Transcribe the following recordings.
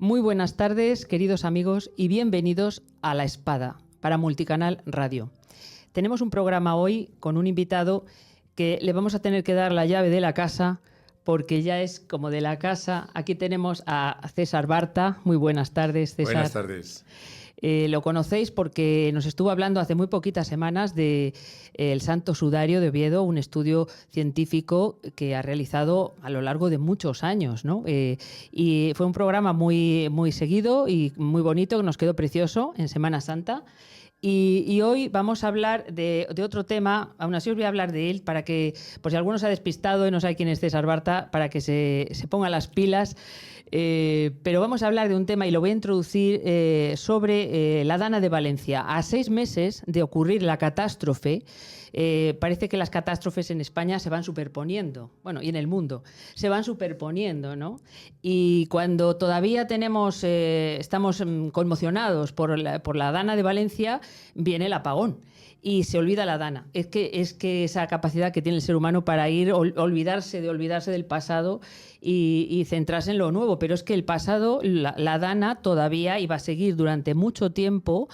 Muy buenas tardes, queridos amigos, y bienvenidos a La Espada para Multicanal Radio. Tenemos un programa hoy con un invitado que le vamos a tener que dar la llave de la casa porque ya es como de la casa. Aquí tenemos a César Barta. Muy buenas tardes, César. Buenas tardes. Lo conocéis porque nos estuvo hablando hace muy poquitas semanas de el Santo Sudario de Oviedo, un estudio científico que ha realizado a lo largo de muchos años, ¿no? Y fue un programa muy, muy seguido y muy bonito, que nos quedó precioso en Semana Santa. Y hoy vamos a hablar de otro tema. Aún así os voy a hablar de él para que, por si alguno se ha despistado y no sabe quién es César Barta, para que se ponga las pilas. Pero vamos a hablar de un tema y lo voy a introducir sobre la Dana de Valencia. A 6 meses de ocurrir la catástrofe, parece que las catástrofes en España se van superponiendo, bueno, y en el mundo, se van superponiendo, ¿no? Y cuando todavía estamos conmocionados por la Dana de Valencia, viene el apagón. Y se olvida la Dana. Es que esa capacidad que tiene el ser humano para olvidarse del pasado y centrarse en lo nuevo. Pero es que el pasado, la Dana todavía iba a seguir durante mucho tiempo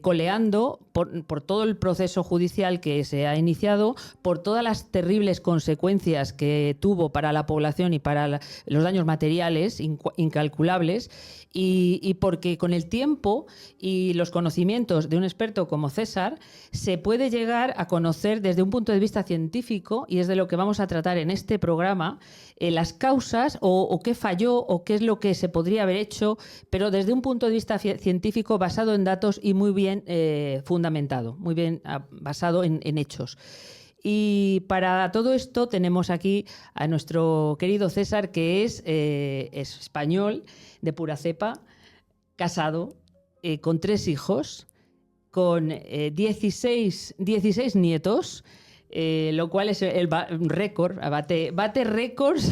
coleando por todo el proceso judicial que se ha iniciado, por todas las terribles consecuencias que tuvo para la población y para los daños materiales incalculables. Y porque con el tiempo y los conocimientos de un experto como César se puede llegar a conocer desde un punto de vista científico, y es de lo que vamos a tratar en este programa, las causas o qué falló o qué es lo que se podría haber hecho, pero desde un punto de vista científico basado en datos y muy bien fundamentado, muy bien basado en hechos. Y para todo esto tenemos aquí a nuestro querido César, que es español, de pura cepa, casado, con 3 hijos, con 16 nietos, lo cual es un récord, bate récords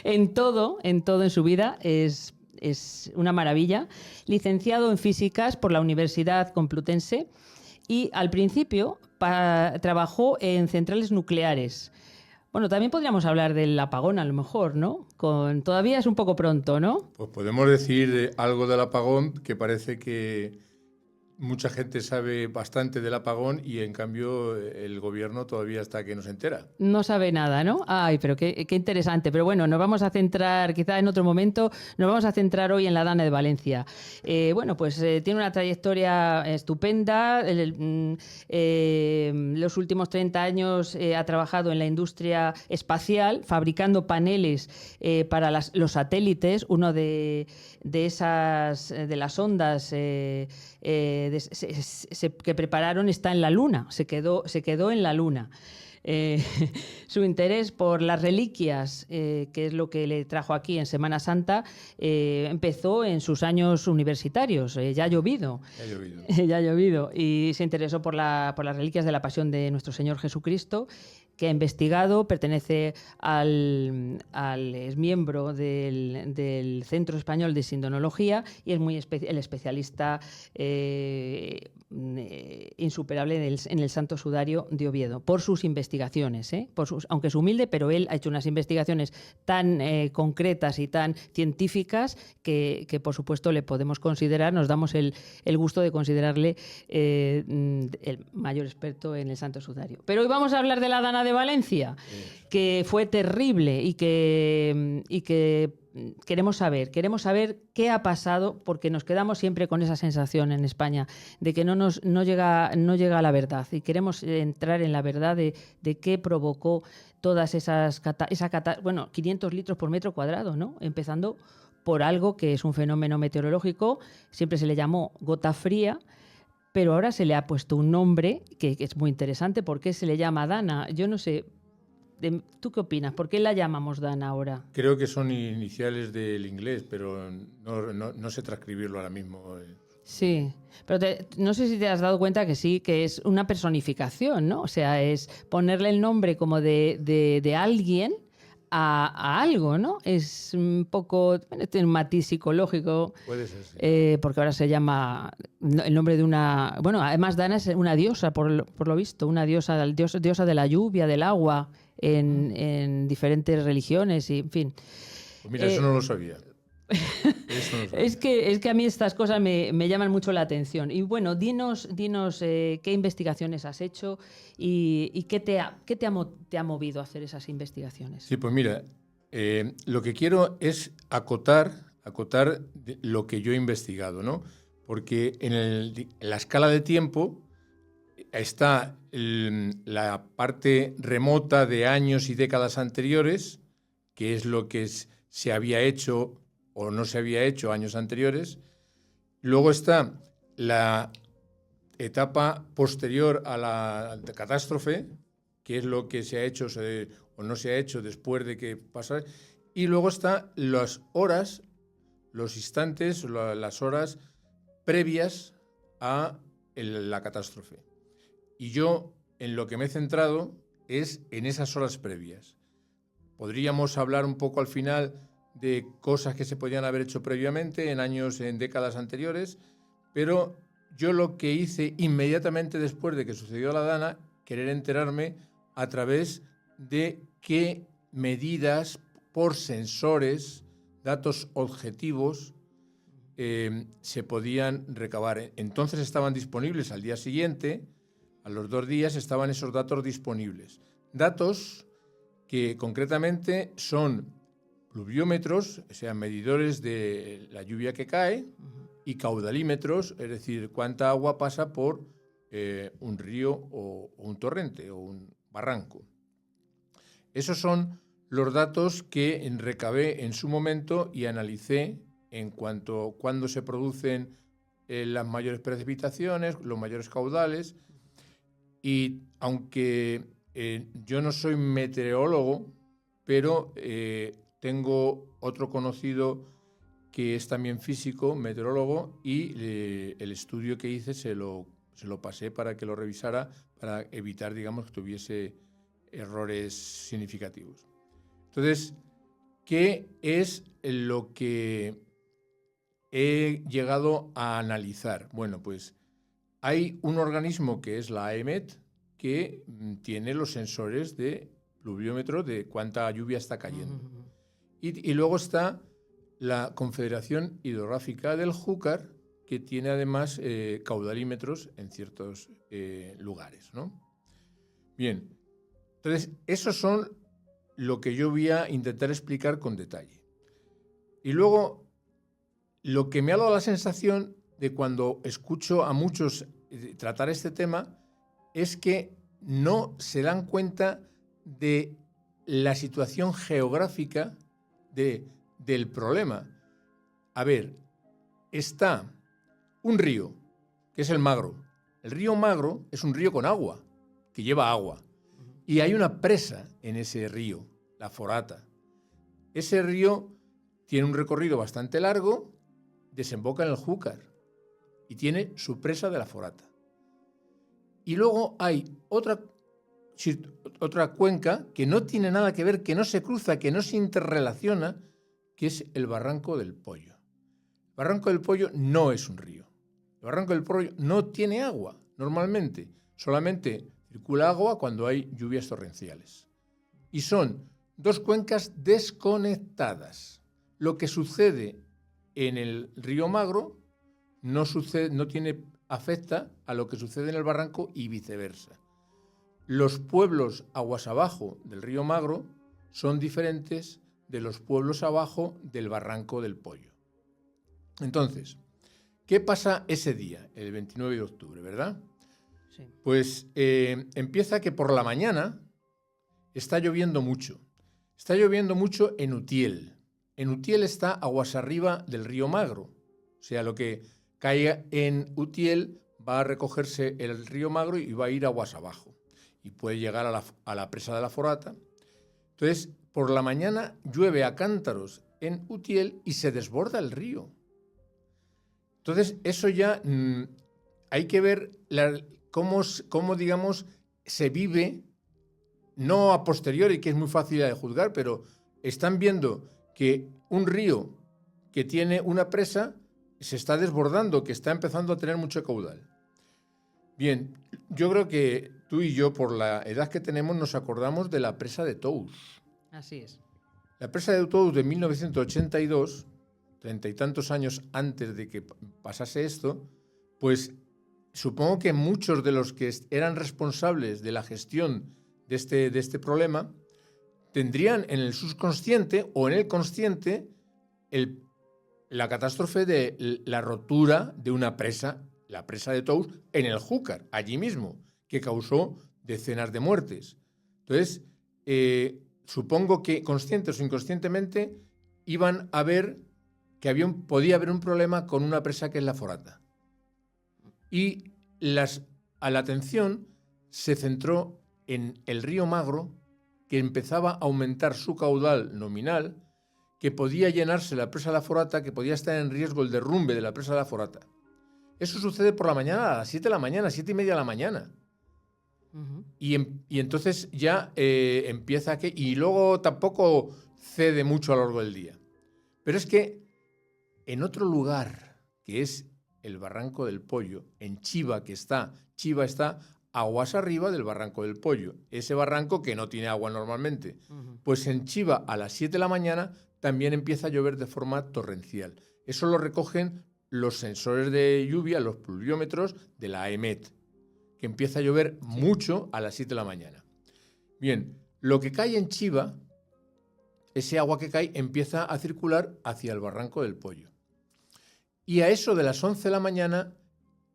en todo en su vida. Es una maravilla. Licenciado en Físicas por la Universidad Complutense y al principio trabajó en centrales nucleares. Bueno, también podríamos hablar del apagón a lo mejor, ¿no? Todavía es un poco pronto, ¿no? Pues podemos decir algo del apagón, que parece que mucha gente sabe bastante del apagón y en cambio el gobierno todavía está que no se entera. No sabe nada, ¿no? Ay, pero qué interesante. Pero bueno, nos vamos a centrar, quizá en otro momento, nos vamos a centrar hoy en la Dana de Valencia. Bueno, pues tiene una trayectoria estupenda. Los últimos 30 años ha trabajado en la industria espacial, fabricando paneles para los satélites. Uno de las ondas que prepararon está en la Luna, se quedó en la Luna. Su interés por las reliquias, que es lo que le trajo aquí en Semana Santa, empezó en sus años universitarios. Ya ha llovido. Ya ha llovido. Y se interesó por las reliquias de la Pasión de nuestro Señor Jesucristo, que ha investigado, pertenece es miembro del Centro Español de Sindonología y es el especialista insuperable en el Santo Sudario de Oviedo, por sus investigaciones, aunque es humilde, pero él ha hecho unas investigaciones tan concretas y tan científicas que por supuesto le podemos considerar, nos damos el gusto de considerarle el mayor experto en el Santo Sudario. Pero hoy vamos a hablar de la Dana de Valencia, que fue terrible y que queremos saber qué ha pasado, porque nos quedamos siempre con esa sensación en España de que no llega a la verdad, y queremos entrar en la verdad de qué provocó todas esas 500 litros por metro cuadrado, ¿no? Empezando por algo que es un fenómeno meteorológico, siempre se le llamó gota fría, pero ahora se le ha puesto un nombre que es muy interesante. ¿Por qué se le llama Dana? Yo no sé. ¿Tú qué opinas? ¿Por qué la llamamos Dana ahora? Creo que son iniciales del inglés, pero no sé transcribirlo ahora mismo. Sí, pero no sé si te has dado cuenta que sí, que es una personificación, ¿no? O sea, es ponerle el nombre como de alguien a algo, ¿no? Es un poco, tiene un matiz psicológico. Puede ser, sí. Porque ahora se llama el nombre de una... Bueno, además Dana es una diosa, por lo visto, una diosa de la lluvia, del agua, en diferentes religiones y en fin. Pues mira, eso no lo sabía. Es que a mí estas cosas me llaman mucho la atención. Y bueno, dinos qué investigaciones has hecho y qué te ha movido a hacer esas investigaciones. Sí, pues mira, lo que quiero es acotar lo que yo he investigado, ¿no? Porque en la escala de tiempo está la parte remota de años y décadas anteriores, que es lo que se había hecho o no se había hecho años anteriores. Luego está la etapa posterior a la catástrofe, que es lo que se ha hecho o no se ha hecho después de que pasara. Y luego está las horas, los instantes, las horas previas a la catástrofe. Y yo en lo que me he centrado es en esas horas previas. Podríamos hablar un poco al final de cosas que se podían haber hecho previamente en décadas anteriores, pero yo lo que hice inmediatamente después de que sucedió la Dana, querer enterarme a través de qué medidas por sensores, datos objetivos, se podían recabar. Entonces estaban disponibles al día siguiente, a los 2 días estaban esos datos disponibles. Datos que concretamente son pluviómetros, o sea, medidores de la lluvia que cae, y caudalímetros, es decir, cuánta agua pasa por un río o un torrente o un barranco. Esos son los datos que recabé en su momento y analicé en cuanto a cuándo se producen las mayores precipitaciones, los mayores caudales. Y aunque yo no soy meteorólogo, pero tengo otro conocido que es también físico, meteorólogo, y el estudio que hice se lo pasé para que lo revisara, para evitar, digamos, que tuviese errores significativos. Entonces, ¿qué es lo que he llegado a analizar? Bueno, pues hay un organismo que es la AEMET que tiene los sensores de pluviómetro de cuánta lluvia está cayendo. Y luego está la Confederación Hidrográfica del Júcar, que tiene además caudalímetros en ciertos lugares, ¿no? Bien, entonces esos son lo que yo voy a intentar explicar con detalle. Y luego, lo que me ha dado la sensación de cuando escucho a muchos tratar este tema es que no se dan cuenta de la situación geográfica del problema. A ver, está un río, que es el Magro. El río Magro es un río con agua, que lleva agua. Y hay una presa en ese río, la Forata. Ese río tiene un recorrido bastante largo, desemboca en el Júcar y tiene su presa de la Forata. Y luego hay otra cuenca que no tiene nada que ver, que no se cruza, que no se interrelaciona, que es el Barranco del Pollo. El Barranco del Pollo no es un río. El Barranco del Pollo no tiene agua, normalmente. Solamente circula agua cuando hay lluvias torrenciales. Y son 2 cuencas desconectadas. Lo que sucede en el río Magro no afecta a lo que sucede en el barranco y viceversa. Los pueblos aguas abajo del río Magro son diferentes de los pueblos abajo del Barranco del Pollo. Entonces, ¿qué pasa ese día, el 29 de octubre, verdad? Sí. Pues empieza que por la mañana está lloviendo mucho. Está lloviendo mucho en Utiel. En Utiel está aguas arriba del río Magro. O sea, lo que caiga en Utiel va a recogerse el río Magro y va a ir aguas abajo. Y puede llegar a la presa de la Forata. Entonces, por la mañana llueve a cántaros en Utiel y se desborda el río. Entonces, eso ya hay que ver cómo, digamos, se vive, no a posteriori, que es muy fácil de juzgar, pero están viendo que un río que tiene una presa se está desbordando, que está empezando a tener mucho caudal. Bien, yo creo que tú y yo, por la edad que tenemos, nos acordamos de la presa de Tous. Así es. La presa de Tous de 1982 30 y tantos años antes de que pasase esto, pues supongo que muchos de los que eran responsables de la gestión de este problema tendrían en el subconsciente o en el consciente la catástrofe de la rotura de una presa, la presa de Tous, en el Júcar, allí mismo, que causó decenas de muertes. Entonces, supongo que conscientes o inconscientemente iban a ver que podía haber un problema con una presa que es la Forata. Y la atención se centró en el río Magro, que empezaba a aumentar su caudal nominal, que podía llenarse la presa de la Forata, que podía estar en riesgo el derrumbe de la presa de la Forata. Eso sucede por la mañana, a las 7 de la mañana, 7:30 de la mañana. Uh-huh. Y entonces ya empieza que... Y luego tampoco cede mucho a lo largo del día. Pero es que en otro lugar, que es el Barranco del Pollo, en Chiva está aguas arriba del Barranco del Pollo. Ese barranco que no tiene agua normalmente. Uh-huh. Pues en Chiva a las 7 de la mañana también empieza a llover de forma torrencial. Eso lo recogen los sensores de lluvia, los pluviómetros de la AEMET, que empieza a llover mucho a las 7 de la mañana. Bien, lo que cae en Chiva, ese agua que cae, empieza a circular hacia el Barranco del Pollo. Y a eso de las 11 de la mañana,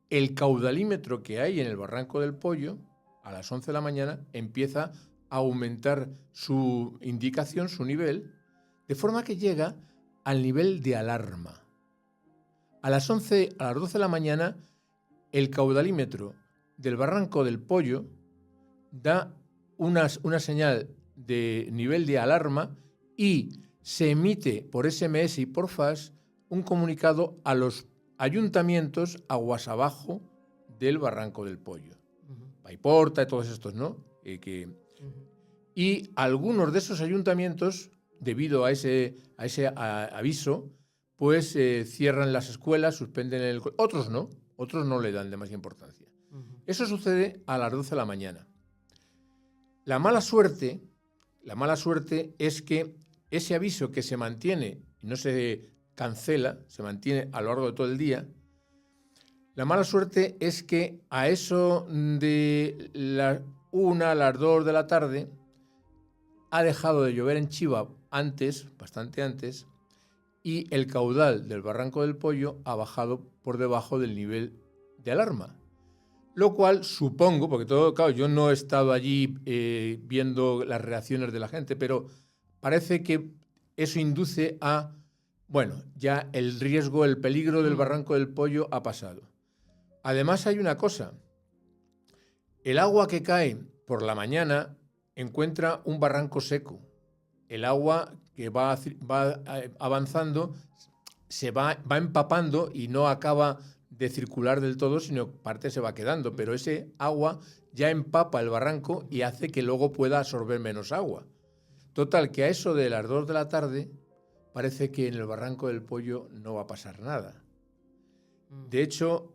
el caudalímetro que hay en el Barranco del Pollo, a las 11 de la mañana, empieza a aumentar su indicación, su nivel, de forma que llega al nivel de alarma. A las 12 de la mañana, el caudalímetro del Barranco del Pollo da una señal de nivel de alarma y se emite por SMS y por fax un comunicado a los ayuntamientos aguas abajo del Barranco del Pollo. Uh-huh. Paiporta y todos estos, ¿no? Y algunos de esos ayuntamientos, debido a ese aviso, pues cierran las escuelas, suspenden otros no le dan demasiada importancia. Uh-huh. Eso sucede a las 12 de la mañana. La mala suerte es que ese aviso que se mantiene y no se cancela, se mantiene a lo largo de todo el día. La mala suerte es que a eso de las 1, a las 2 de la tarde, ha dejado de llover en Chiva bastante antes, y el caudal del Barranco del Pollo ha bajado por debajo del nivel de alarma. Lo cual supongo, porque claro, yo no he estado allí viendo las reacciones de la gente, pero parece que eso induce a, bueno, ya el riesgo, el peligro del Barranco del Pollo ha pasado. Además hay una cosa, el agua que cae por la mañana encuentra un barranco seco. El agua que va avanzando se va empapando y no acaba de circular del todo, sino parte se va quedando. Pero ese agua ya empapa el barranco y hace que luego pueda absorber menos agua. Total, que a eso de las 2 de la tarde parece que en el Barranco del Pollo no va a pasar nada. De hecho,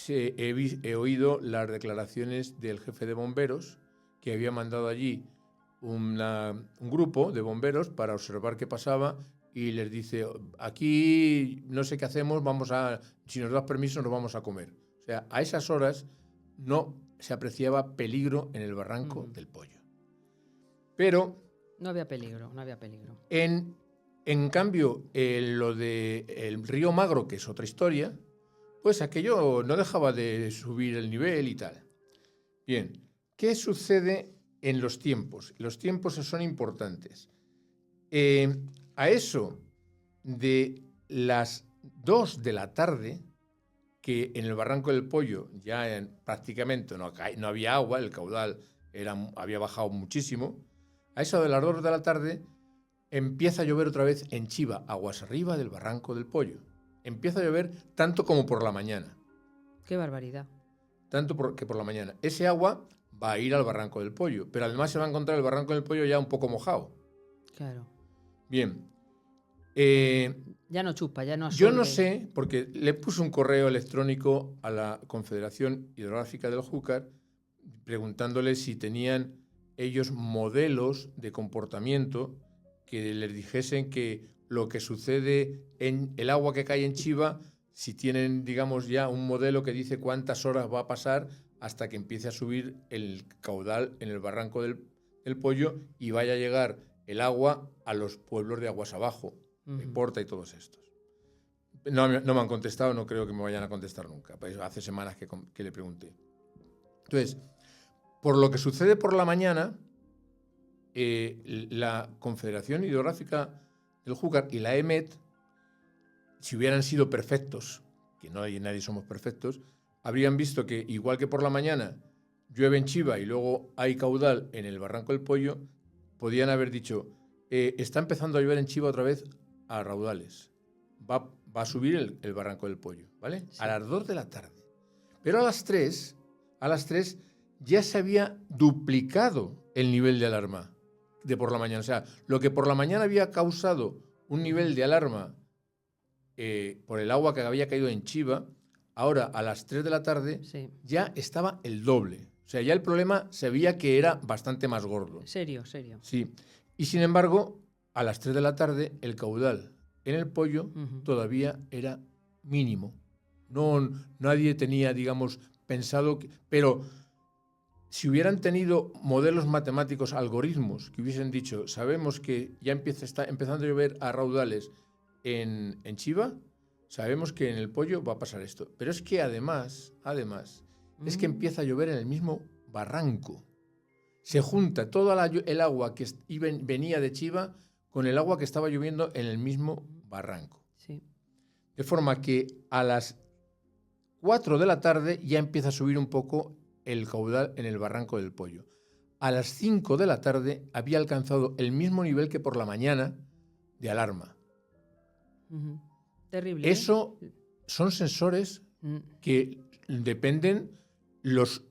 he oído las declaraciones del jefe de bomberos, que había mandado allí un grupo de bomberos para observar qué pasaba, y les dice, aquí no sé qué hacemos, si nos das permiso nos vamos a comer. O sea, a esas horas no se apreciaba peligro en el Barranco del Pollo. Pero... No había peligro. En cambio, lo del río Magro, que es otra historia, pues aquello no dejaba de subir el nivel y tal. Bien, ¿qué sucede en los tiempos? Los tiempos son importantes. A eso de las 2 de la tarde, que en el Barranco del Pollo ya prácticamente no había agua, el caudal había bajado muchísimo, a eso de las 2 de la tarde empieza a llover otra vez en Chiva, aguas arriba del Barranco del Pollo. Empieza a llover tanto como por la mañana. ¡Qué barbaridad! Tanto que por la mañana. Ese agua va a ir al Barranco del Pollo, pero además se va a encontrar el Barranco del Pollo ya un poco mojado. Claro. Bien. Ya no chupa, ya no absorbe. Yo no sé, porque le puse un correo electrónico a la Confederación Hidrográfica del Júcar preguntándole si tenían ellos modelos de comportamiento que les dijesen que lo que sucede en el agua que cae en Chiva, si tienen, digamos, ya un modelo que dice cuántas horas va a pasar hasta que empiece a subir el caudal en el barranco del Pollo y vaya a llegar el agua a los pueblos de aguas abajo, Porta y todos estos. No me han contestado, no creo que me vayan a contestar nunca. Pues hace semanas que le pregunté. Entonces, por lo que sucede por la mañana, la Confederación Hidrográfica del Júcar y la EMET, si hubieran sido perfectos, que nadie somos perfectos, habrían visto que, igual que por la mañana llueve en Chiva y luego hay caudal en el Barranco del Pollo, podían haber dicho, está empezando a llover en Chiva otra vez a raudales. Va a subir el Barranco del Pollo, ¿vale? Sí. A las 2 de la tarde. Pero a las 3 ya se había duplicado el nivel de alarma de por la mañana. O sea, lo que por la mañana había causado un nivel de alarma por el agua que había caído en Chiva, ahora a las 3 de la tarde ya estaba el doble. O sea, ya el problema se veía que era bastante más gordo. Serio. Sí. Y sin embargo, a las 3 de la tarde el caudal en el Pollo todavía era mínimo. Nadie tenía, digamos, pensado pero si hubieran tenido modelos matemáticos, algoritmos que hubiesen dicho, sabemos que ya está empezando a llover a raudales en Chiva, sabemos que en el Pollo va a pasar esto. Pero es que además, es que empieza a llover en el mismo barranco. Se junta toda el agua que venía de Chiva con el agua que estaba lloviendo en el mismo barranco. Sí. De forma que a las 4 de la tarde ya empieza a subir un poco el caudal en el Barranco del Pollo. A las 5 de la tarde había alcanzado el mismo nivel que por la mañana de alarma. Terrible. Eso son sensores que dependen, los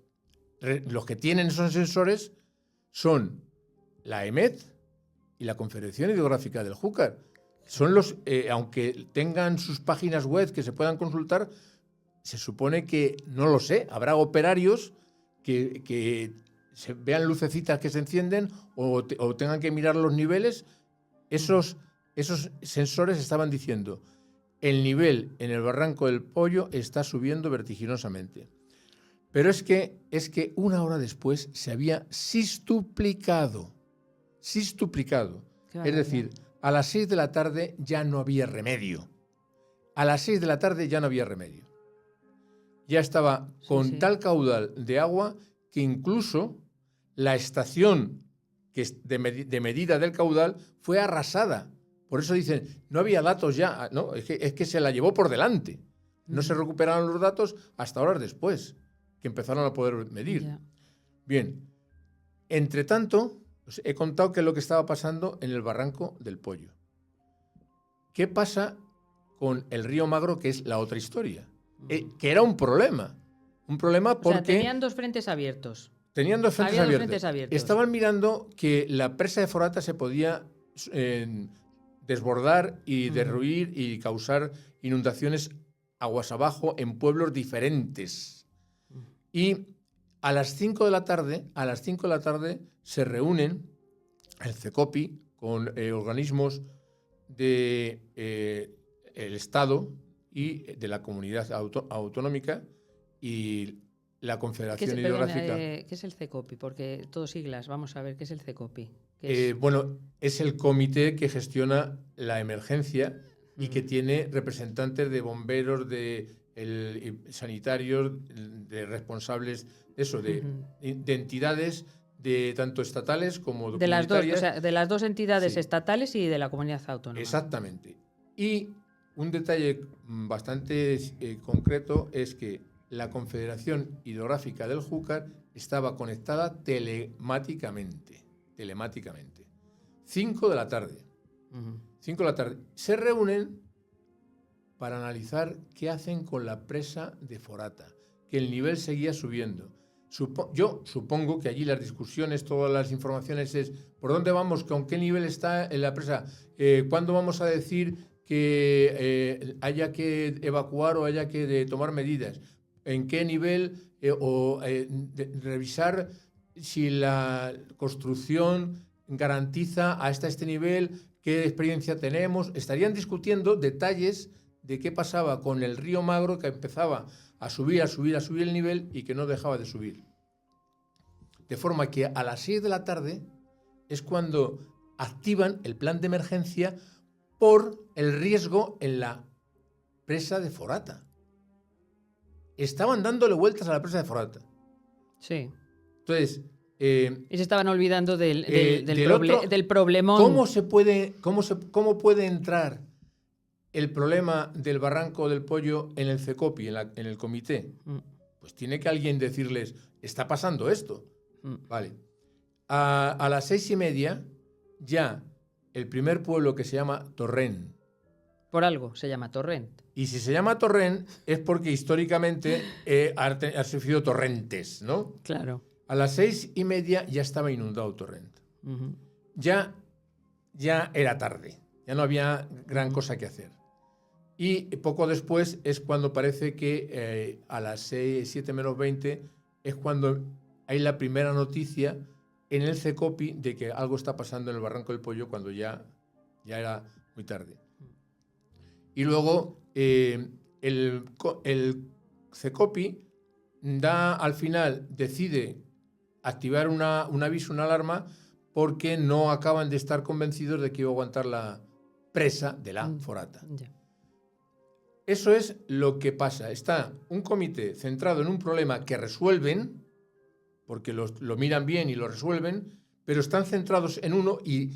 que tienen esos sensores son la EMET y la Confederación Hidrográfica del Júcar. Son aunque tengan sus páginas web que se puedan consultar, se supone que, no lo sé, habrá operarios que se vean lucecitas que se encienden o tengan que mirar los niveles. Esos sensores estaban diciendo, el nivel en el Barranco del Pollo está subiendo vertiginosamente. Pero es que una hora después se había sextuplicado. Es decir, a las 6 de la tarde ya no había remedio. Ya estaba con tal caudal de agua que incluso la estación de medida del caudal fue arrasada. Por eso dicen, no había datos ya, ¿no? Es que se la llevó por delante. No se recuperaron los datos hasta horas después, que empezaron a poder medir. Yeah. Bien, entre tanto, os he contado qué es lo que estaba pasando en el Barranco del Pollo. ¿Qué pasa con el río Magro, que es la otra historia? Que era un problema. Un problema porque... O sea, tenían dos frentes abiertos. Tenían dos frentes abiertos. Estaban mirando que la presa de Forata se podía desbordar y derruir y causar inundaciones aguas abajo en pueblos diferentes. Y a las 5 de la tarde se reúnen el CECOPI con organismos del Estado y de la comunidad autonómica y la Confederación Hidrográfica. ¿Qué es el CECOPI? Porque todos siglas, vamos a ver, ¿qué es el CECOPI? Bueno, es el comité que gestiona la emergencia y que tiene representantes de bomberos, de sanitarios, de responsables de entidades de tanto estatales como de las dos, o sea, de las dos entidades estatales y de la comunidad autónoma. Exactamente. Y un detalle bastante concreto es que la Confederación Hidrográfica del Júcar estaba conectada telemáticamente. 5 de la tarde. 5 de la tarde. Se reúnen para analizar qué hacen con la presa de Forata, que el nivel seguía subiendo. Yo supongo que allí las discusiones, todas las informaciones es ¿por dónde vamos? ¿Con qué nivel está en la presa? ¿Cuándo vamos a decir que haya que evacuar o haya que tomar medidas? ¿En qué nivel? Revisar si la construcción garantiza hasta este nivel qué experiencia tenemos. Estarían discutiendo detalles de qué pasaba con el río Magro, que empezaba a subir el nivel y que no dejaba de subir. De forma que a las 6 de la tarde es cuando activan el plan de emergencia por el riesgo en la presa de Forata. Estaban dándole vueltas a la presa de Forata. Sí. Entonces... y se estaban olvidando del problemón. ¿Cómo puede entrar el problema del Barranco del Pollo en el CECOPI, en el comité? Pues tiene que alguien decirles, está pasando esto. Vale. A las 6:30 ya el primer pueblo, que se llama Torrent. Por algo se llama Torrent. Y si se llama Torrent es porque históricamente ha sufrido torrentes, ¿no? Claro. A las 6:30 ya estaba inundado Torrent. Ya era tarde. Ya no había gran cosa que hacer. Y poco después es cuando parece que a las 7 menos 20 es cuando hay la primera noticia en el CECOPI de que algo está pasando en el Barranco del Pollo, cuando ya era muy tarde. Y luego el CECOPI al final decide activar un aviso, una alarma, porque no acaban de estar convencidos de que iba a aguantar la presa de la Forata. Eso es lo que pasa. Está un comité centrado en un problema que resuelven, porque lo miran bien y lo resuelven, pero están centrados en uno, y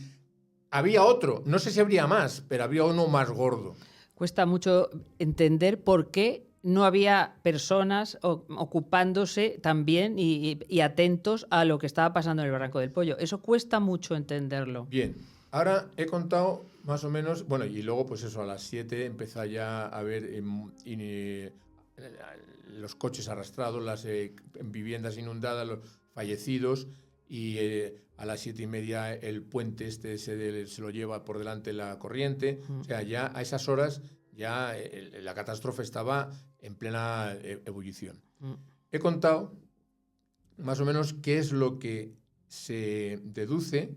había otro, no sé si habría más, pero había uno más gordo. Cuesta mucho entender por qué no había personas ocupándose también y atentos a lo que estaba pasando en el Barranco del Pollo. Eso cuesta mucho entenderlo. Bien, ahora he contado más o menos, bueno, y luego pues eso, a las 7 empezó ya a ver los coches arrastrados, las viviendas inundadas, los fallecidos, y a las 7:30 el puente se lo lleva por delante la corriente. O sea, ya a esas horas ya la catástrofe estaba en plena ebullición. He contado más o menos qué es lo que se deduce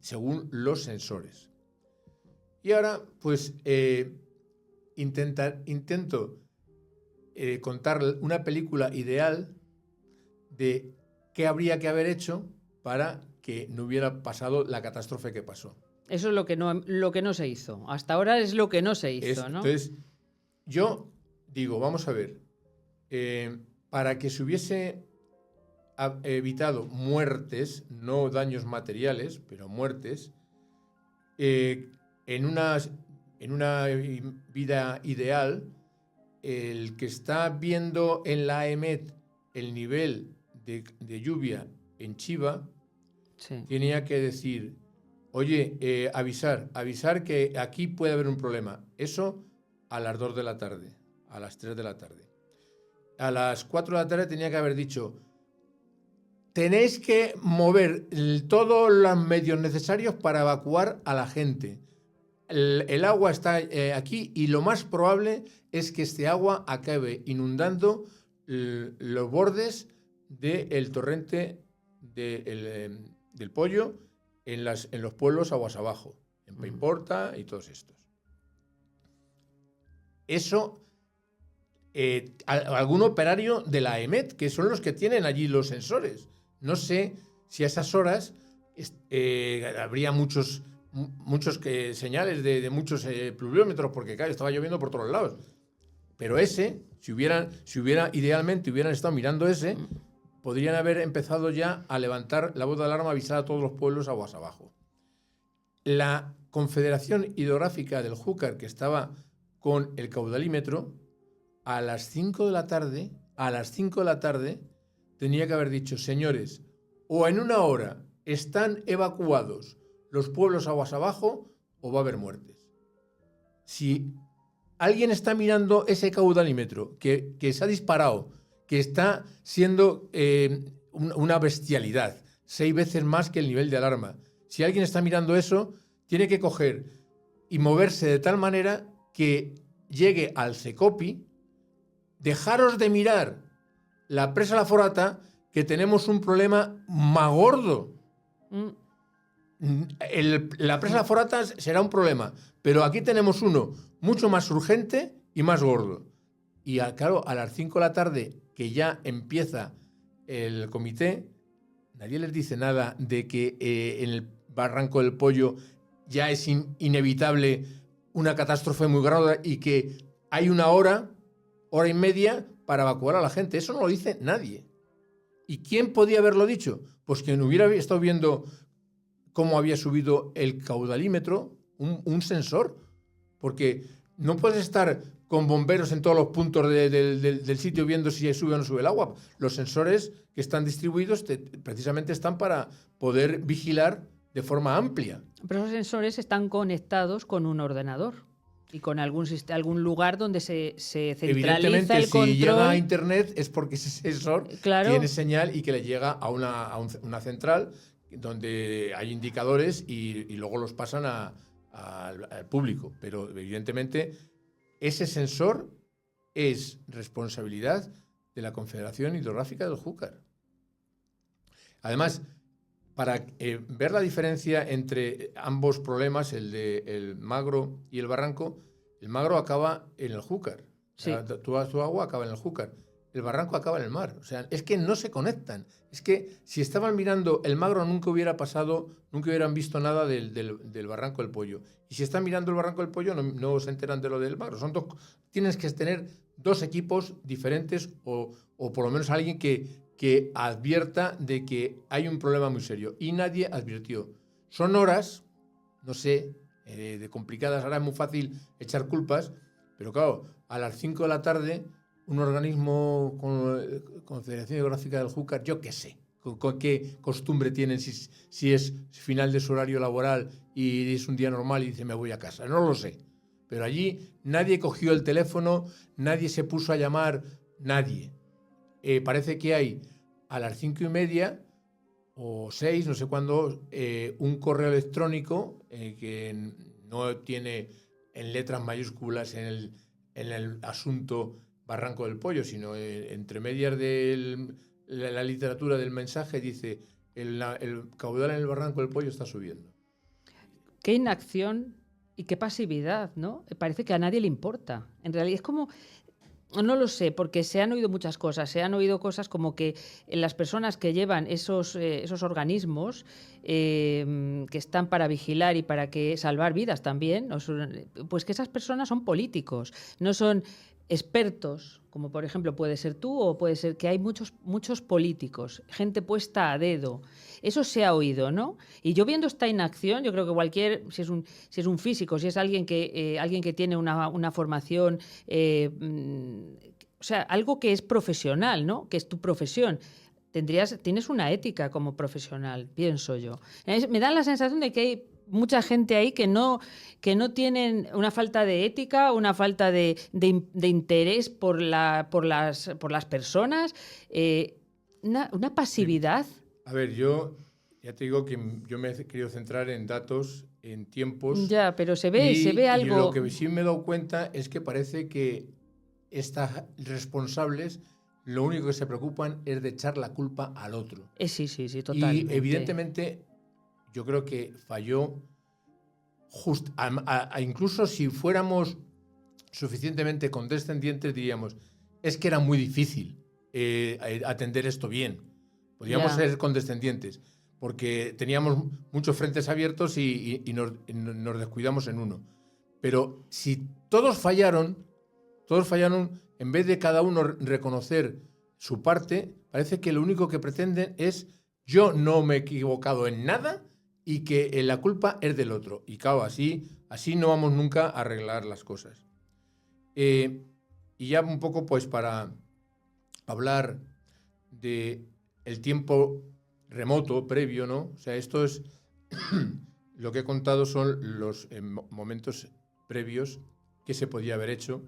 según los sensores. Y ahora, pues, intento contar una película ideal de qué habría que haber hecho para que no hubiera pasado la catástrofe que pasó. Eso es lo que no se hizo. Hasta ahora es lo que no se hizo, ¿no? Entonces, yo digo, vamos a ver, para que se hubiese evitado muertes, no daños materiales, pero muertes, en una vida ideal, el que está viendo en la EMET el nivel de lluvia en Chiva, sí, tenía que decir, oye, avisar que aquí puede haber un problema. Eso a las 2 de la tarde, a las 3 de la tarde. A las 4 de la tarde tenía que haber dicho, tenéis que mover todos los medios necesarios para evacuar a la gente. El agua está aquí, y lo más probable es que este agua acabe inundando los bordes del torrente del Pollo en los pueblos aguas abajo, en Paiporta y todos estos. Eso, algún operario de la EMET, que son los que tienen allí los sensores. No sé si a esas horas habría muchos señales de muchos pluviómetros, porque claro, estaba lloviendo por todos lados. Pero si idealmente hubieran estado mirando podrían haber empezado ya a levantar la voz de alarma, avisar a todos los pueblos aguas abajo. La Confederación Hidrográfica del Júcar, que estaba con el caudalímetro, a las 5 de la tarde, tenía que haber dicho, señores, o en una hora están evacuados los pueblos aguas abajo, o va a haber muertes. Si alguien está mirando ese caudalímetro que se ha disparado, que está siendo una bestialidad, 6 veces más que el nivel de alarma. Si alguien está mirando eso, tiene que coger y moverse de tal manera que llegue al CECOPI, dejaros de mirar la presa La Forata, que tenemos un problema más gordo. la presa de la Forata será un problema, pero aquí tenemos uno mucho más urgente y más gordo. Y claro, a las 5 de la tarde, que ya empieza el comité, nadie les dice nada de que en el Barranco del Pollo ya es inevitable una catástrofe muy grande y que hay una hora y media para evacuar a la gente. Eso no lo dice nadie. ¿Y quién podía haberlo dicho? Pues quien hubiera estado viendo cómo había subido el caudalímetro, un sensor. Porque no puedes estar con bomberos en todos los puntos del sitio viendo si sube o no sube el agua. Los sensores que están distribuidos precisamente están para poder vigilar de forma amplia. Pero esos sensores están conectados con un ordenador y con algún lugar donde se centraliza el control. Si llega a Internet es porque ese sensor tiene señal y que le llega a una central donde hay indicadores y luego los pasan al público. Pero evidentemente ese sensor es responsabilidad de la Confederación Hidrográfica del Júcar. Además, para ver la diferencia entre ambos problemas, el Magro y el Barranco, el Magro acaba en el Júcar. Sí. Tu agua acaba en el Júcar. El Barranco acaba en el mar. O sea, es que no se conectan. Es que si estaban mirando el Magro nunca hubiera pasado, nunca hubieran visto nada del Barranco del Pollo. Y si están mirando el Barranco del Pollo no se enteran de lo del Magro. Tienes que tener dos equipos diferentes o por lo menos alguien que advierta de que hay un problema muy serio. Y nadie advirtió. Son horas, no sé, de complicadas. Ahora es muy fácil echar culpas, pero claro, a las 5 de la tarde, un organismo con Confederación Hidrográfica del Júcar, yo qué sé, con qué costumbre tienen, si es final de su horario laboral y es un día normal y dice me voy a casa. No lo sé. Pero allí nadie cogió el teléfono, nadie se puso a llamar, nadie. Parece que hay a las 5:30 o 6, no sé cuándo, un correo electrónico que no tiene en letras mayúsculas en el asunto Barranco del Pollo, sino entre medias de la literatura del mensaje dice el caudal en el Barranco del Pollo está subiendo. Qué inacción y qué pasividad, ¿no? Parece que a nadie le importa. En realidad es como... No lo sé, porque se han oído muchas cosas. Se han oído cosas como que las personas que llevan esos organismos que están para vigilar y para salvar vidas también, pues que esas personas son políticos, no son expertos, como por ejemplo puede ser tú o puede ser que hay muchos políticos, gente puesta a dedo. Eso se ha oído, ¿no? Y yo viendo esta inacción, yo creo que si es un físico, si es alguien que tiene una formación, o sea, algo que es profesional, ¿no? Que es tu profesión. Tienes una ética como profesional, pienso yo. Me da la sensación de que hay mucha gente ahí que no tienen una falta de ética, una falta de interés por las personas, una pasividad. Sí. A ver, yo ya te digo que yo me he querido centrar en datos, en tiempos. Ya, pero se ve algo. Y lo que sí me he dado cuenta es que parece que estas responsables lo único que se preocupan es de echar la culpa al otro. Sí, totalmente. Y evidentemente yo creo que falló incluso si fuéramos suficientemente condescendientes diríamos, es que era muy difícil atender esto bien. Podríamos ser condescendientes porque teníamos muchos frentes abiertos y nos descuidamos en uno. Pero si todos fallaron, en vez de cada uno reconocer su parte, parece que lo único que pretenden es yo no me he equivocado en nada y que la culpa es del otro. Y claro, así no vamos nunca a arreglar las cosas. Y ya un poco pues para hablar de el tiempo remoto, previo, ¿no? O sea, esto es lo que he contado son los momentos previos que se podía haber hecho.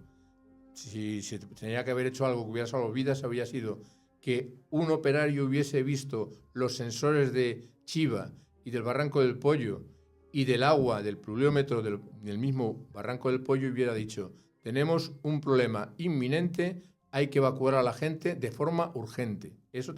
Si se tenía que haber hecho algo que hubiera salvado vidas, habría sido que un operario hubiese visto los sensores de Chiva y del Barranco del Pollo y del agua, del pluviómetro del mismo Barranco del Pollo y hubiera dicho, tenemos un problema inminente, hay que evacuar a la gente de forma urgente. Es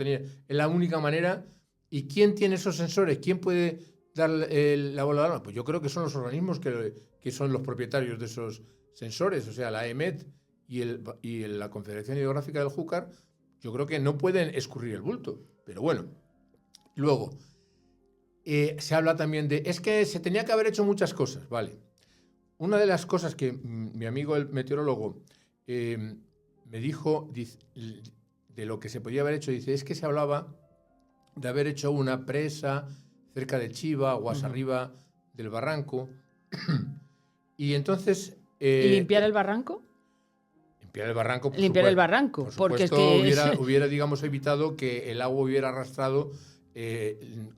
la única manera. ¿Y quién tiene esos sensores? ¿Quién puede dar la bola de alarma? Pues yo creo que son los organismos que son los propietarios de esos sensores, o sea, la EMET y la Confederación Hidrográfica del Júcar, yo creo que no pueden escurrir el bulto. Pero bueno, luego, se habla también de, es que se tenía que haber hecho muchas cosas, ¿vale? Una de las cosas que mi amigo el meteorólogo me dijo de lo que se podía haber hecho, dice, es que se hablaba de haber hecho una presa cerca de Chiva, aguas arriba del barranco, y entonces... ¿Y limpiar el barranco? Limpiar el barranco, por limpiar supuesto. El barranco, Por porque es supuesto, que... hubiera, digamos, evitado que el agua hubiera arrastrado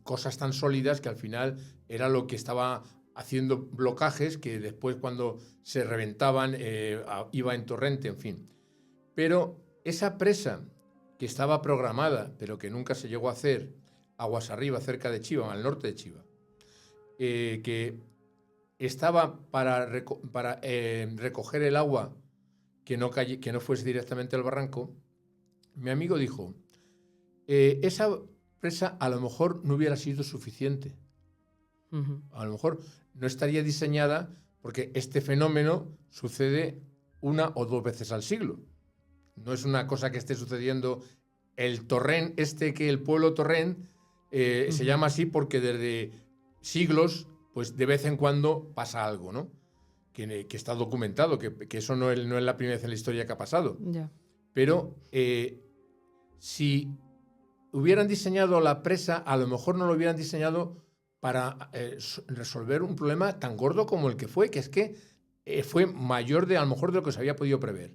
cosas tan sólidas que al final era lo que estaba haciendo blocajes que después cuando se reventaban iba en torrente, en fin. Pero esa presa que estaba programada, pero que nunca se llegó a hacer, aguas arriba, cerca de Chiva, al norte de Chiva, que estaba para recoger el agua que no fuese directamente al barranco, mi amigo dijo, esa presa a lo mejor no hubiera sido suficiente. A lo mejor no estaría diseñada porque este fenómeno sucede 1 o 2 veces al siglo. No es una cosa que esté sucediendo el torrent, que el pueblo torrent se llama así porque desde siglos, pues de vez en cuando pasa algo, ¿no? Que está documentado, que eso no es la primera vez en la historia que ha pasado. Ya. Pero si hubieran diseñado la presa, a lo mejor no lo hubieran diseñado para resolver un problema tan gordo como el que fue, que es que fue mayor a lo mejor de lo que se había podido prever.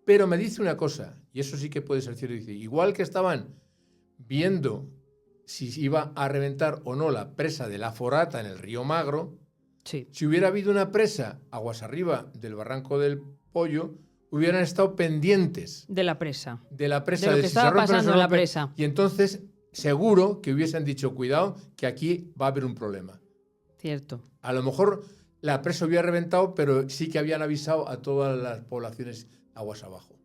Pero me dice una cosa, y eso sí que puede ser cierto, dice, igual que estaban viendo si iba a reventar o no la presa de la Forata en el río Magro, sí. Si hubiera habido una presa aguas arriba del Barranco del Pollo, hubieran estado pendientes de la presa. De la presa, de lo que si estaba se rompe, pasando no se en la rompe. presa. Y entonces, seguro que hubiesen dicho, cuidado, que aquí va a haber un problema. Cierto. A lo mejor la presa hubiera reventado, pero sí que habían avisado a todas las poblaciones aguas abajo.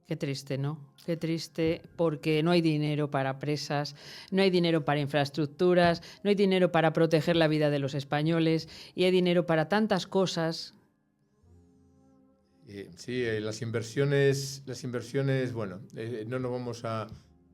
Qué triste, ¿no? Qué triste, porque no hay dinero para presas, no hay dinero para infraestructuras, no hay dinero para proteger la vida de los españoles y hay dinero para tantas cosas. Sí, las inversiones, bueno, no nos vamos a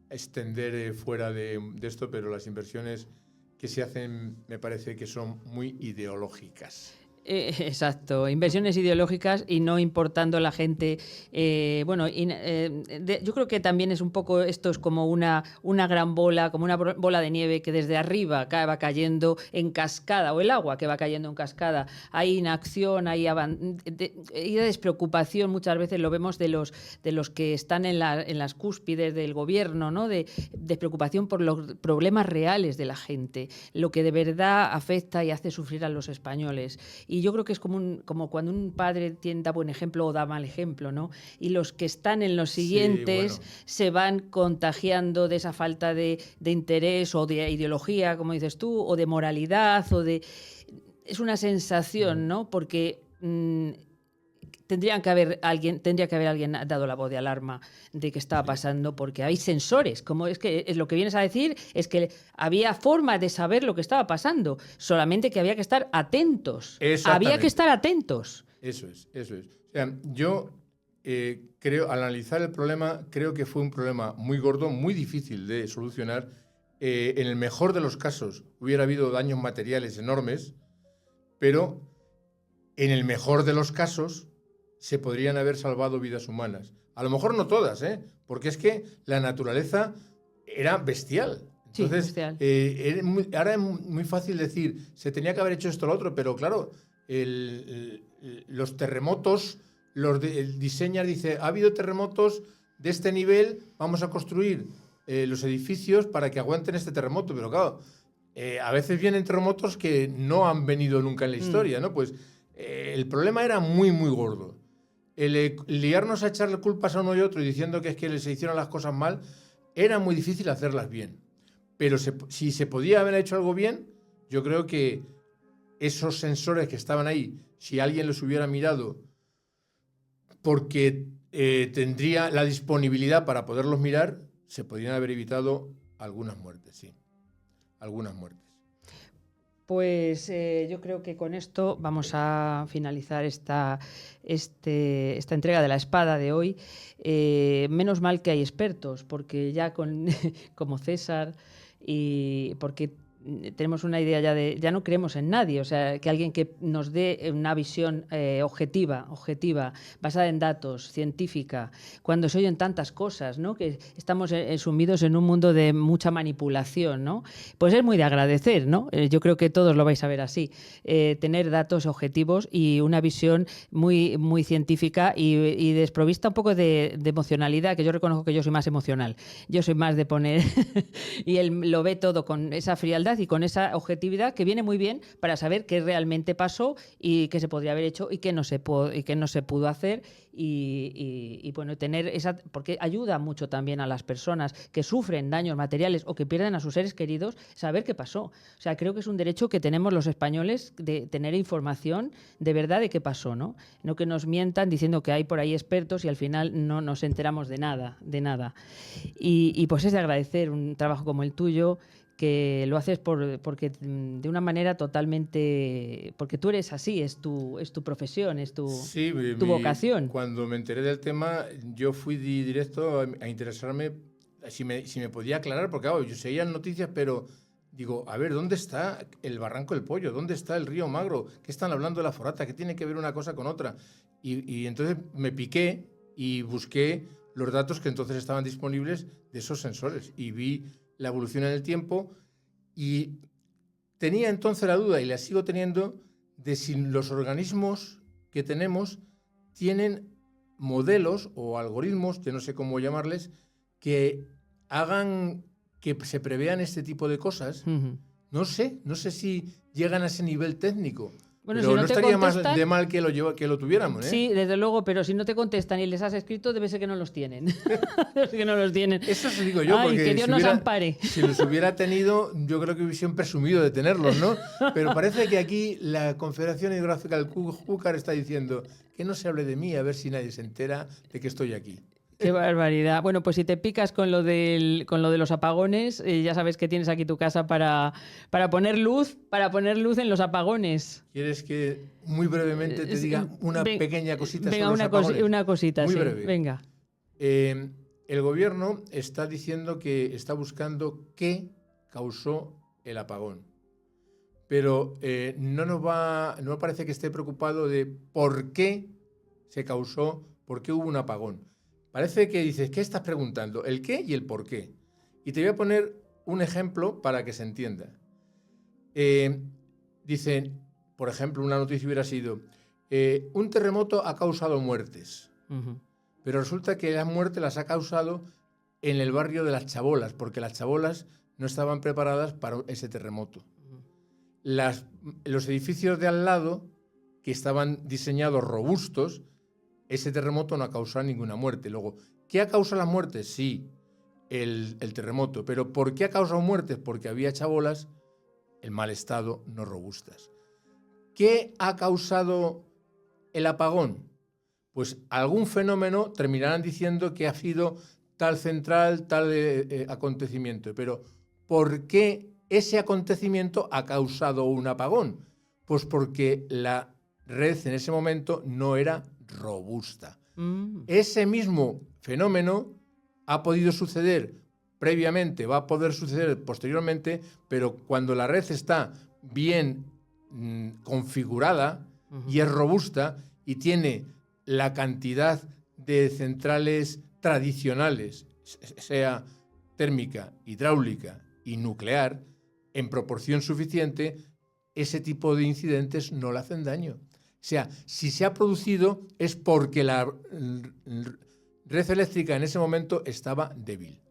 extender fuera de esto, pero las inversiones que se hacen me parece que son muy ideológicas. Exacto, inversiones ideológicas y no importando la gente. Yo creo que también es un poco, esto es como una gran bola, como una bola de nieve que desde arriba va cayendo en cascada, o el agua que va cayendo en cascada. Hay inacción, hay despreocupación, muchas veces lo vemos de los que están en las cúspides del gobierno, ¿no? De despreocupación por los problemas reales de la gente, lo que de verdad afecta y hace sufrir a los españoles. Y yo creo que es como cuando un padre da buen ejemplo o da mal ejemplo, ¿no? Y los que están en los siguientes se van contagiando de esa falta de interés o de ideología, como dices tú, o de moralidad, es una sensación, ¿no? Porque tendría que haber alguien dado la voz de alarma de que estaba pasando, porque hay sensores, como es lo que vienes a decir, es que había forma de saber lo que estaba pasando, solamente que había que estar atentos. Había que estar atentos. Eso es. O sea, yo creo, al analizar el problema, creo que fue un problema muy gordo, muy difícil de solucionar. En el mejor de los casos hubiera habido daños materiales enormes, pero en el mejor de los casos se podrían haber salvado vidas humanas. A lo mejor no todas, porque es que la naturaleza era bestial. Entonces, sí, bestial. Ahora es muy fácil decir, se tenía que haber hecho esto o lo otro, pero claro, los terremotos, el diseñar dice, ha habido terremotos de este nivel, vamos a construir los edificios para que aguanten este terremoto, pero claro, a veces vienen terremotos que no han venido nunca en la historia, ¿no? Pues el problema era muy, muy gordo. El liarnos a echarle culpas a uno y otro y diciendo que es que se hicieron las cosas mal, era muy difícil hacerlas bien. Pero si se podía haber hecho algo bien, yo creo que esos sensores que estaban ahí, si alguien los hubiera mirado, porque tendría la disponibilidad para poderlos mirar, se podrían haber evitado algunas muertes, sí. Algunas muertes. Pues yo creo que con esto vamos a finalizar esta entrega de la espada de hoy. Menos mal que hay expertos, porque ya como César, y porque tenemos una idea ya no creemos en nadie, o sea, que alguien que nos dé una visión objetiva, basada en datos, científica, cuando se oyen tantas cosas, ¿no? Que estamos sumidos en un mundo de mucha manipulación, ¿no? Pues es muy de agradecer, ¿no? Yo creo que todos lo vais a ver así, tener datos objetivos y una visión muy, muy científica y desprovista un poco de emocionalidad, que yo reconozco que yo soy más emocional, yo soy más de poner y él lo ve todo con esa frialdad y con esa objetividad que viene muy bien para saber qué realmente pasó y qué se podría haber hecho y qué no se pudo hacer y bueno, tener esa, porque ayuda mucho también a las personas que sufren daños materiales o que pierden a sus seres queridos, saber qué pasó. O sea, creo que es un derecho que tenemos los españoles de tener información de verdad de qué pasó, ¿no? No que nos mientan diciendo que hay por ahí expertos y al final no nos enteramos de nada. Y pues es de agradecer un trabajo como el tuyo, que lo haces porque de una manera totalmente, porque tú eres así, es tu profesión, es tu vocación. Cuando me enteré del tema, yo fui directo a interesarme si me podía aclarar, porque claro, yo seguía noticias, pero digo, a ver, ¿dónde está el Barranco del Pollo? ¿Dónde está el río Magro? ¿Qué están hablando de la Forata? ¿Qué tiene que ver una cosa con otra? Y entonces me piqué y busqué los datos que entonces estaban disponibles de esos sensores y vi la evolución en el tiempo y tenía entonces la duda, y la sigo teniendo, de si los organismos que tenemos tienen modelos o algoritmos, que no sé cómo llamarles, que hagan que se prevean este tipo de cosas. Uh-huh. No sé si llegan a ese nivel técnico. Bueno, pero si no estaría más de mal que lo tuviéramos, ¿eh? Sí, desde luego, pero si no te contestan y les has escrito, debe ser que no los tienen. Debe ser que no los tienen. Eso os digo yo, porque que Dios nos ampare. Si los hubiera tenido, yo creo que hubiesen presumido de tenerlos, ¿no? Pero parece que aquí la Confederación Hidrográfica del Júcar está diciendo que no se hable de mí, a ver si nadie se entera de que estoy aquí. Qué barbaridad. Bueno, pues si te picas con lo de los apagones, ya sabes que tienes aquí tu casa para poner luz en los apagones. ¿Quieres que muy brevemente te diga una pequeña cosita sobre los apagones? Una cosita, muy sí. Breve. Venga. El gobierno está diciendo que está buscando qué causó el apagón. Pero no parece que esté preocupado de por qué se causó, por qué hubo un apagón. Parece que dices, ¿qué estás preguntando? El qué y el por qué. Y te voy a poner un ejemplo para que se entienda. Dicen, por ejemplo, una noticia hubiera sido, un terremoto ha causado muertes. Uh-huh. Pero resulta que las muertes las ha causado en el barrio de Las Chabolas, porque las Chabolas no estaban preparadas para ese terremoto. Uh-huh. Los edificios de al lado, que estaban diseñados robustos, ese terremoto no ha causado ninguna muerte. Luego, ¿qué ha causado las muertes? Sí, el terremoto. ¿Pero por qué ha causado muertes? Porque había chabolas en mal estado, no robustas. ¿Qué ha causado el apagón? Pues algún fenómeno terminarán diciendo que ha sido tal central, tal acontecimiento. Pero ¿por qué ese acontecimiento ha causado un apagón? Pues porque la red en ese momento no era robusta. Ese mismo fenómeno ha podido suceder previamente, va a poder suceder posteriormente, pero cuando la red está bien configurada y es robusta y tiene la cantidad de centrales tradicionales, sea térmica, hidráulica y nuclear, en proporción suficiente, ese tipo de incidentes no le hacen daño. O sea, si se ha producido es porque la red eléctrica en ese momento estaba débil.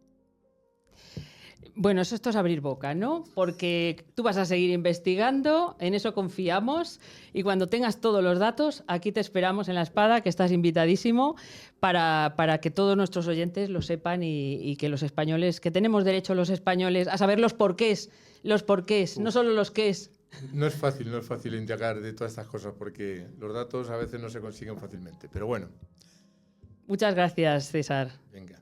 Bueno, esto es abrir boca, ¿no? Porque tú vas a seguir investigando, en eso confiamos, y cuando tengas todos los datos, aquí te esperamos en La Espada, que estás invitadísimo, para que todos nuestros oyentes lo sepan y que los españoles, que tenemos derecho los españoles a saber los porqués, no solo los qués. No es fácil indagar de todas estas cosas porque los datos a veces no se consiguen fácilmente, pero bueno. Muchas gracias, César. Venga.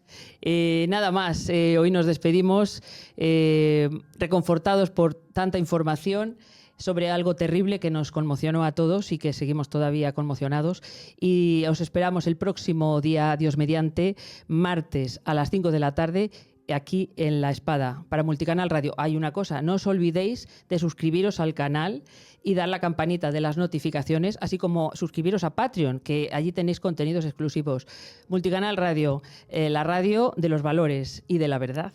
Nada más, hoy nos despedimos reconfortados por tanta información sobre algo terrible que nos conmocionó a todos y que seguimos todavía conmocionados. Y os esperamos el próximo día, Dios mediante, martes a las 5 de la tarde, aquí en La Espada, para Multicanal Radio. Hay una cosa, no os olvidéis de suscribiros al canal y dar la campanita de las notificaciones, así como suscribiros a Patreon, que allí tenéis contenidos exclusivos. Multicanal Radio, la radio de los valores y de la verdad.